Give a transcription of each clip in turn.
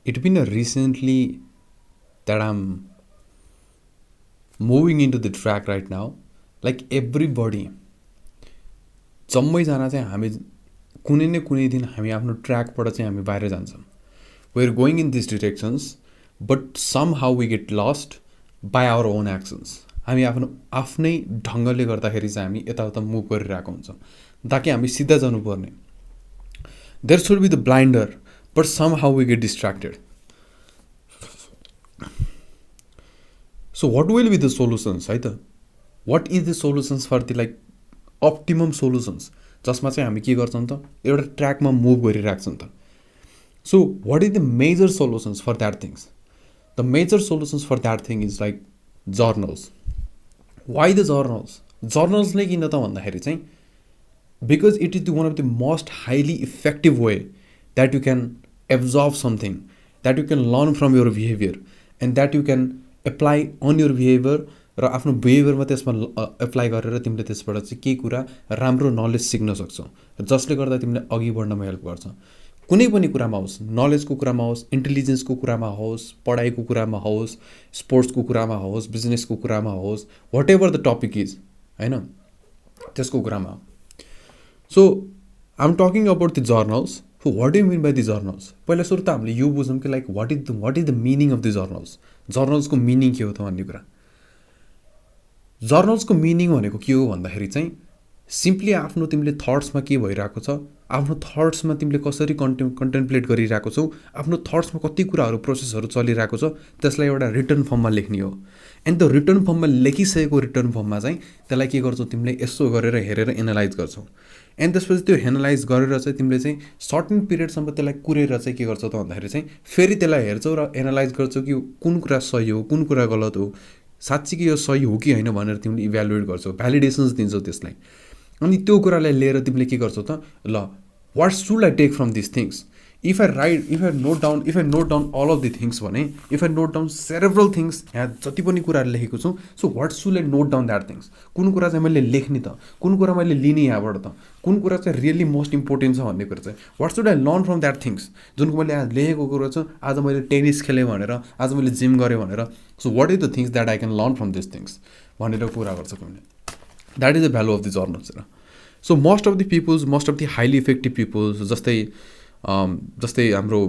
It's been a recently that I'm moving into the track right now. Like everybody, जम्मैजना चाहिँ हामी कुनै न कुनै दिन हामी आफ्नो ट्र्याकबाट चाहिँ हामी बाहिर जान्छौँ. We are going in this directions but somehow we get lost by our own actions. हामी आफ्नो आफ्नै ढङ्गले गर्दाखेरि चाहिँ हामी यताउता मुभ गरिरहेको हुन्छौँ ताकि हामी सिधा जानुपर्ने. There should be the blinder but somehow we get distracted. So what will be the solutions है त? What is the solutions for the like optimum solutions जसमा चाहिँ हामी के गर्छौँ त एउटा ट्र्याकमा मुभ गरिरहेको छौँ त. So what is the major solutions for that things? The major solutions for that thing is like journals. Why the journals? Journals नै किन त भन्दाखेरि चाहिँ because it is the one of the most highly effective way that you can observe something, that you can learn from your behaviour and that you can apply on your behaviour र आफ्नो बिहेभियरमा त्यसमा apply गरेर तिमीले त्यसबाट चाहिँ केही कुरा राम्रो नलेज सिक्न सक्छौ जसले गर्दा तिमीले अघि बढ्नमा हेल्प गर्छ. कुनै पनि कुरामा होस्, नलेजको कुरामा होस्, इन्टेलिजेन्सको कुरामा होस्, पढाइको कुरामा होस्, स्पोर्ट्सको कुरामा होस्, बिजनेसको कुरामा होस्, whatever the topic is होइन त्यसको कुरामा. So I am talking about the journals. So what do mean by the journals? पहिला सुरु त हामीले यो बुझौँ कि like what is the meaning of the journals. जर्नल्सको मिनिङ के हो त भन्ने कुरा. जर्नल्सको मिनिङ भनेको के हो भन्दाखेरि चाहिँ सिम्पली आफ्नो तिमीले थट्समा के भइरहेको छ, आफ्नो थट्समा तिमीले कसरी कन्टेम्प्लेट गरिरहेको छौ, आफ्नो थट्समा कति कुराहरू प्रोसेसहरू चलिरहेको छ त्यसलाई एउटा रिटर्न फर्ममा लेख्ने हो. एन्ड त्यो रिटर्न फर्ममा लेखिसकेको रिटर्न फर्ममा चाहिँ त्यसलाई के गर्छौ तिमीले यसो गरेर हेरेर एनालाइज गर्छौ. एन्ड त्यसपछि त्यो एनालाइज गरेर चाहिँ तिमीले चाहिँ सर्टेन पिरियडसम्म त्यसलाई कुरेर चाहिँ के गर्छौ त भन्दाखेरि चाहिँ फेरि त्यसलाई हेर्छौ र एनालाइज गर्छौ कि कुन कुरा सही हो, कुन कुरा गलत हो, साँच्ची कि यो सही हो कि होइन भनेर तिमीले इभ्यालुएट गर्छौ, भ्यालिडेसन्स दिन्छौ त्यसलाई. अनि त्यो कुरालाई लिएर तिमीले के गर्छौ त ल what should I take from this things. If I note down all of the things भने, if I note down several things, यहाँ जति पनि कुराहरू लेखेको छु, so what should I note down that things. कुन कुरा चाहिँ मैले लेख्ने त, कुन कुरा मैले लिने यहाँबाट त, कुन कुरा चाहिँ रियली मोस्ट इम्पोर्टेन्ट छ भन्ने कुरा चाहिँ what should I learn from that things. जुन मैले आज लेखेको कुरा छ, आज मैले टेनिस खेलेँ भनेर, आज मैले जिम गरेँ भनेर, so what is the things that I can learn from this things भनेर कुरा गर्छ तिमीले. That is the value of the journals. So most of the highly effective peoples जस्तै हाम्रो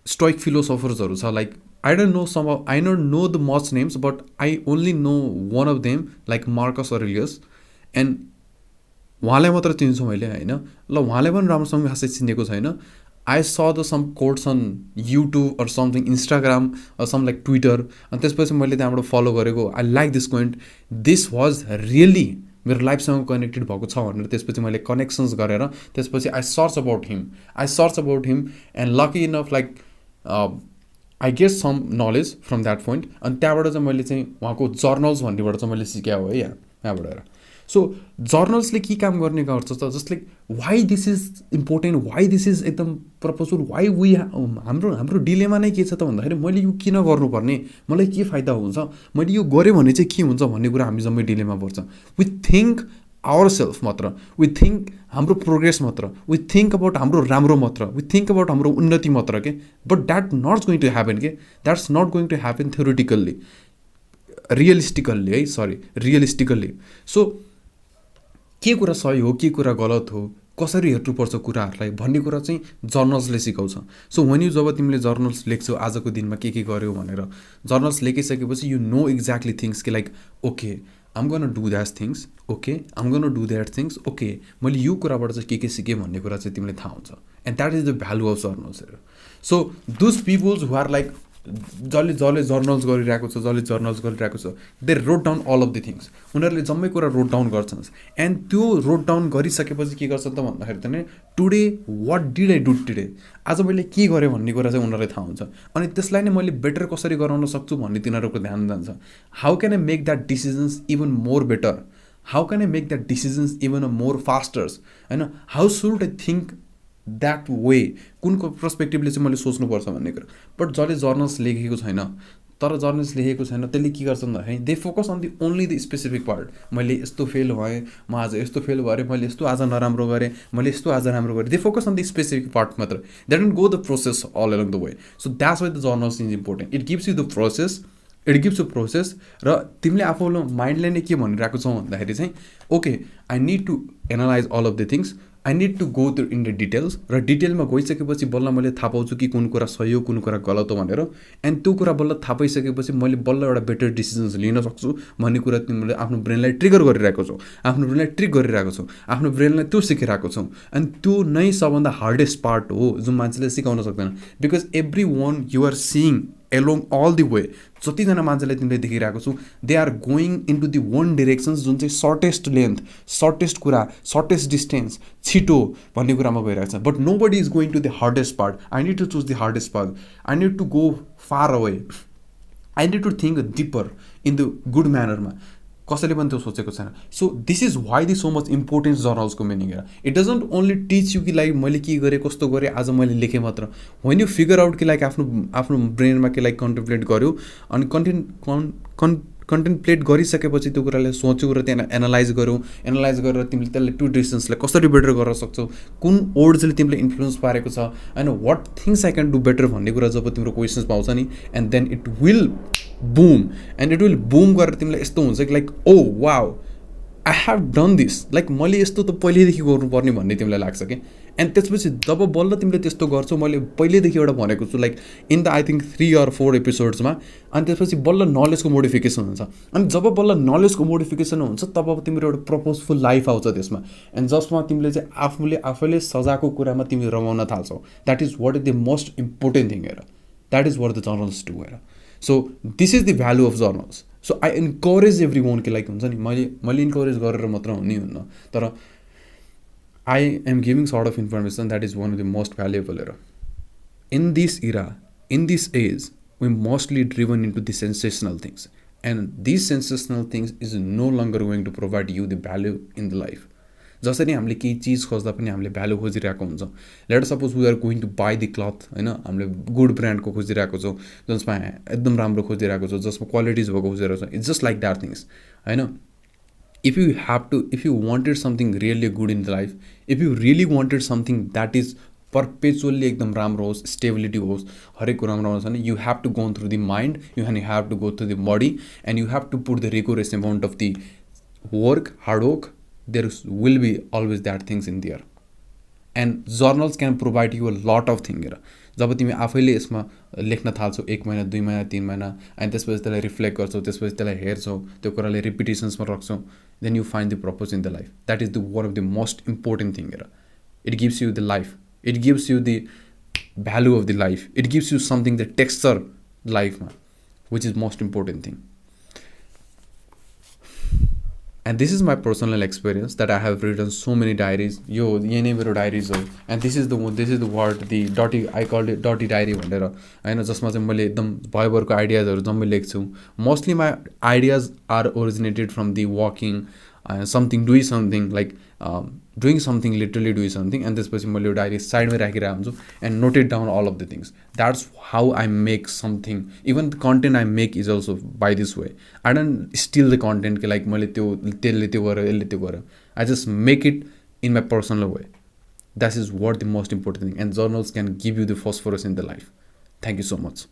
स्टोइक फिलोसोफर्सहरू छ. Like I don't know the much names but I only know one of them like Marcus Aurelius. And उहाँलाई मात्र चिन्छु मैले होइन. ल उहाँलाई पनि राम्रोसँग खासै चिनेको छैन. I saw the some quotes on YouTube or something, Instagram or some like Twitter. अनि त्यसपछि मैले त्यहाँबाट फलो गरेको. I like this quote, this was really मेरो लाइफसँग कनेक्टेड भएको छ भनेर त्यसपछि मैले कनेक्सन्स गरेर त्यसपछि I search about him and lucky enough like I get some knowledge from that point. अनि त्यहाँबाट चाहिँ मैले चाहिँ उहाँको जर्नल्स भन्नेबाट चाहिँ मैले सिकेँ हो है यहाँबाट. सो जर्नल्सले के काम गर्ने गर्छ त, just like why this is important, why this is एकदम प्रपोजल, वाइ वी हाम्रो डिलेमा नै के छ त भन्दाखेरि मैले यो किन गर्नुपर्ने, मलाई के फाइदा हुन्छ, मैले यो गरेँ भने चाहिँ के हुन्छ भन्ने कुरा हामी जम्मै डिलेमा पर्छ. वी थिङ्क आवर सेल्फ मात्र, वी थिङ्क हाम्रो प्रोग्रेस मात्र, वी थिङ्क अबाउट हाम्रो राम्रो मात्र, वी थिङ्क अबाउट हाम्रो उन्नति मात्र के. But that not going to happen के, that's not going to happen theoretically, realistically. So के कुरा सही हो, के कुरा गलत हो, कसरी हेर्नुपर्छ कुराहरूलाई भन्ने कुरा चाहिँ जर्नल्सले सिकाउँछ. सो वेन यु जब तिमीले जर्नल्स लेख्छौ आजको दिनमा के गर्यौ भनेर, जर्नल्स लेखिसकेपछि यु नो एक्ज्याक्टली थिङ्स कि like okay I'm gonna do that things, okay I'm gonna do that things, okay मैले यो कुराबाट चाहिँ के सिकेँ भन्ने कुरा चाहिँ तिमीले थाहा हुन्छ. And that is the value of journals. So those peoples who are like जसले जर्नल्स गरिरहेको छ, they wrote down all of the things. उनीहरूले जम्मै कुरा रोट डाउन गर्छन्. एन्ड त्यो रोट डाउन गरिसकेपछि के गर्छ त भन्दाखेरि त today what did I do today, आज मैले के गरेँ भन्ने कुरा चाहिँ उनीहरूलाई थाहा हुन्छ. अनि त्यसलाई नै मैले बेटर कसरी गराउन सक्छु भन्ने तिनीहरूको ध्यान जान्छ. How can I make that decisions even more better, how can I make that decisions even a more fasters होइन, how should I think that way, कुनको पर्सपेक्टिभले चाहिँ मैले सोच्नुपर्छ भन्ने कुरा. बट जसले जर्नल्स लेखेको छैन तर जर्नलिस्ट लेखेको छैन त्यसले के गर्छ भन्दाखेरि they focus on the only the specific part. मैले यस्तो फेल भएँ, म आज यस्तो फेल गरेँ, मैले यस्तो आज नराम्रो गरेँ, मैले यस्तो आज राम्रो गरेँ। They focus on the specific part मात्र, they don't go the process all along the way. So that's why the journals is important. It gives you the process, it gives you process. र तिमीले आफ्नो माइन्डले नै के भनिरहेको छौ भन्दाखेरि चाहिँ okay I need to analyse all of the things, I need to go through in the details. र डिटेलमा गइसकेपछि बल्ल मैले थाहा पाउँछु कि कुन कुरा सही हो कुन कुरा गलत हो भनेर। एन्ड त्यो कुरा बल्ल थाहा पाइसकेपछि मैले बल्ल एउटा बेटर डिसिजन्स लिन सक्छु भन्ने कुरा तिमीले आफ्नो ब्रेनलाई ट्रिगर गरिरहेको छौ, आफ्नो ब्रेनलाई ट्रिक गरिरहेको छौ, आफ्नो ब्रेनलाई त्यो सिकिरहेको छौ। अनि त्यो नै सबभन्दा हार्डेस्ट पार्ट हो जुन मान्छेले सिकाउन सक्दैन। Because every one you are seeing along all the way, जतिजना मान्छेलाई तिमीले देखिरहेको छौ they are going into the one directions जुन चाहिँ सर्टेस्ट लेन्थ, सर्टेस्ट कुरा, सर्टेस्ट डिस्टेन्स, छिटो भन्ने कुरामा गइरहेको छ। But nobody is going to the hardest part. I need to choose the hardest part, I need to go far away, I need to think deeper in the good म्यानरमा। कसैले पनि त्यो सोचेको छैन। So this is why the so much importance जर्नल्सको meaning हेर। It doesn't only teach you कि like मैले के गरेँ कस्तो गरेँ आज मैले लेखेँ मात्र। वेन यु फिगर आउट कि लाइक आफ्नो ब्रेनमा के लाइक कन्टेम्प्लेट गर्यो अनि कन्टेम्प्लेट गरिसकेपछि त्यो कुरालाई सोच्यौ र त्यहाँ एनालाइज गऱ्यौ, एनालाइज गरेर तिमीले त्यसलाई टु डिसिजन्सलाई कसरी बेटर गर्न सक्छौ, कुन वर्ड्सले तिमीले इन्फ्लुएन्स पारेको छ, होइन what things I can do better भन्ने कुरा जब तिम्रो क्वेसन्स पाउँछ नि, and then it will boom. And it will boom गरेर तिमीलाई यस्तो हुन्छ कि like oh wow I have done this, like मैले यस्तो त पहिल्यैदेखि गर्नुपर्ने भन्ने तिमीलाई लाग्छ कि। एन्ड त्यसपछि जब बल्ल तिमीले त्यस्तो गर्छौ, मैले पहिल्यैदेखि एउटा भनेको छु like in the I think 3 or 4 एपिसोड्समा। अनि त्यसपछि बल्ल नलेजको मोडिफिकेसन हुन्छ। अनि जब बल्ल नलेजको मोडिफिकेसन हुन्छ तब तिम्रो एउटा पर्पजफुल लाइफ आउँछ त्यसमा। एन्ड जसमा तिमीले चाहिँ आफैले सजाएको कुरामा तिमी रमाउन थाल्छौ। That is what is the most important thing हेर। That is what the journals do हेर। So this is the value of journals. So I encourage every one कि लाइक हुन्छ नि मैले इन्करेज गरेर मात्र हुने हुन्न, तर I am giving sort of information that is one of the most valuable era. In this era, in this age, we're mostly driven into the sensational things. And these sensational things is no longer going to provide you the value in the life. जसरी हामीले केही चिज खोज्दा पनि हामीले value खोजिरहेको हुन्छ। Let suppose we are going to buy the cloth, होइन हामीले गुड ब्रान्डको खोजिरहेको छौँ, जसमा एकदम राम्रो खोजिरहेको छौँ, जसमा क्वालिटिज भएको खोजिरहेको छ। It's just like that things, होइन। if you wanted something really good in life, if you really wanted something that is perpetually एकदम राम्रो होस्, स्टेबिलिटी होस्, हरेक कुरामा राम्रो छ नि, you have to go through the mind, you have to go through the body, and you have to put the rigorous amount of the work, hard work. There will be always that things in there, and journals can provide you a lot of things हेर। जब तिमी आफैले यसमा लेख्न थाल्छौ 1 महिना 2 महिना 3 महिना, अनि त्यसपछि त्यसलाई रिफ्लेक्ट गर्छौ, त्यसपछि त्यसलाई हेर्छौ, त्यो कुरालाई रिपिटेसन्समा राख्छौ, then you find the purpose in the life. That is the one of the most important thing हेर। It gives you the life, it gives you the value of the life, it gives you something the texture लाइफमा, which is most important thing. And this is my personal experience that I have written so many diaries. यो नै मेरो diaries हो। And this is the word the dotty, I called it dotty diary भनेर, होइन, जसमा चाहिँ मैले एकदम भयभरको आइडियाजहरू जम्मै लेख्छु। Mostly my ideas are originated from the walking, something doing something, like doing something, literally doing something. And त्यसपछि मैले यो डायरी साइडमै राखिरहेको हुन्छु and noted down all of the things. That's how I make something. Even the content I make is also by this way. I don't still the content कि like मैले त्यसले त्यो गर्यो, यसले त्यो गर्यो। I just make it in my personal way. That is what the most important thing. And journals can give you the phosphorus in the life. Thank you so much.